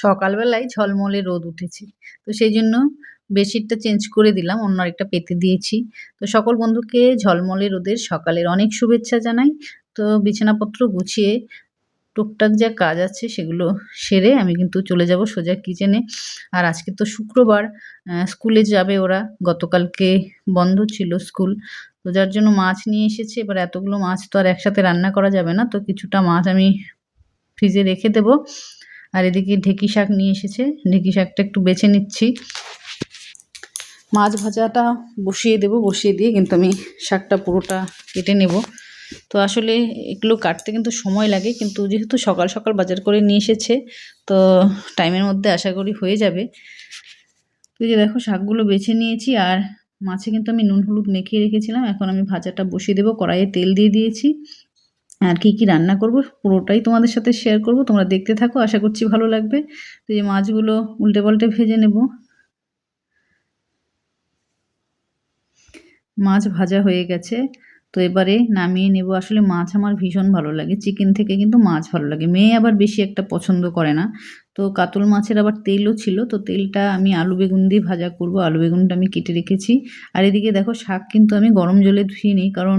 সকালবেলায় ঝলমলে রোদ উঠেছে। তো সেইজন্য বেডশিটটা চেঞ্জ করে দিলাম। অন্য আরেকটা পেতে দিয়েছি। তো সকল বন্ধুকে ঝলমলে রোদের সকালের অনেক শুভেচ্ছা জানাই। তো বিছানাপত্র গুছিয়ে টুকটাক যা কাজ আছে সেগুলো সেরে আমি কিন্তু চলে যাব সোজা কিচেনে। আর আজকে তো শুক্রবার, স্কুলে যাবে ওরা। গতকালকে বন্ধ ছিল স্কুল। তো যার জন্য মাছ নিয়ে এসেছে। এবার এতগুলো মাছ তো আর একসাথে রান্না করা যাবে না। তো কিছুটা মাছ আমি ফ্রিজে রেখে দেবো। আর এদিকে ঢেঁকি শাক নিয়ে এসেছে। ঢেঁকি শাকটা একটু বেছে নিচ্ছি। মাছ ভাজাটা বসিয়ে দেবো। বসিয়ে দিয়ে কিন্তু আমি শাকটা পুরোটা কেটে নেব। তো আসলে এগুলো কাটতে কিন্তু সময় লাগে, কিন্তু যেহেতু সকাল সকাল বাজার করে নিয়ে এসেছে তো টাইমের মধ্যে আশা করি হয়ে যাবে। তো এই যে দেখো শাকগুলো বেছে নিয়েছি, আর মাছে কিন্তু আমি নুন হলুদ মেখে রেখেছিলাম। এখন আমি ভাজাটা বসিয়ে দেবো। কড়াইয়ে তেল দিয়ে দিয়েছি। আর কী কী রান্না করব পুরোটাই তোমাদের সাথে শেয়ার করব। তোমরা দেখতে থাকো, আশা করছি ভালো লাগবে। তো এই যে মাছগুলো উল্টে পাল্টে ভেজে নেব। মাছ ভাজা হয়ে গেছে। তো এবারে নামিয়ে নেব। আসলে মাছ আমার ভীষণ ভালো লাগে। চিকেন থেকে কিন্তু মাছ ভালো লাগে। মেয়ে আবার বেশি একটা পছন্দ করে না। তো কাতল মাছের আবার তেলও ছিল। তো তেলটা আমি আলু বেগুন দিয়ে ভাজা করব। আলু বেগুনটা আমি কেটে রেখেছি। আর এদিকে দেখো শাক কিন্তু আমি গরম জলে ধুয়ে নিই, কারণ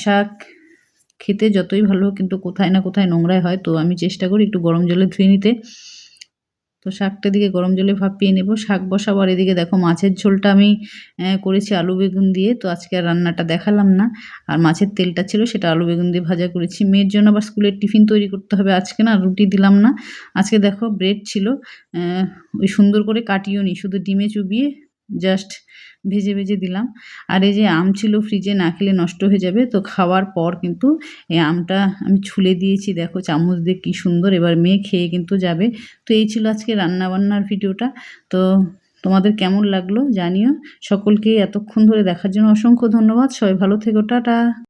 শাক খেতে যতই ভালো হোক কিন্তু কোথায় না কোথায় নোংরাই হয়। তো আমি চেষ্টা করি একটু গরম জলে ধুয়ে নিতে। তো শাকটা এদিকে গরম জলে ভাপিয়ে নেব। শাক বসাবো। আর এদিকে দেখো মাছের ঝোলটা আমি করেছি আলু বেগুন দিয়ে। তো আজকে আর রান্নাটা দেখালাম না। আর মাছের তেলটা ছিল সেটা আলু বেগুন দিয়ে ভাজা করেছি। মেয়ের জন্য আবার স্কুলের টিফিন তৈরি করতে হবে আজকে, না রুটি দিলাম না। আজকে দেখো ব্রেড ছিল, ওই সুন্দর করে কাটিও নি, শুধু ডিমে চুবিয়ে জাস্ট ভেজে ভেজে দিলাম। আর এই যে আম ছিল ফ্রিজে, না খেলে নষ্ট হয়ে যাবে। তো খাওয়ার পর কিন্তু এই আমটা আমি ছুলে দিয়েছি, দেখো চামচ দিয়ে কী সুন্দর। এবার মেয়ে খেয়ে কিন্তু যাবে। তো এই ছিল আজকে রান্নাবান্নার ভিডিওটা। তো তোমাদের কেমন লাগলো জানিও। সকলকে এতক্ষণ ধরে দেখার জন্য অসংখ্য ধন্যবাদ। সবাই ভালো থেকো, টাটা।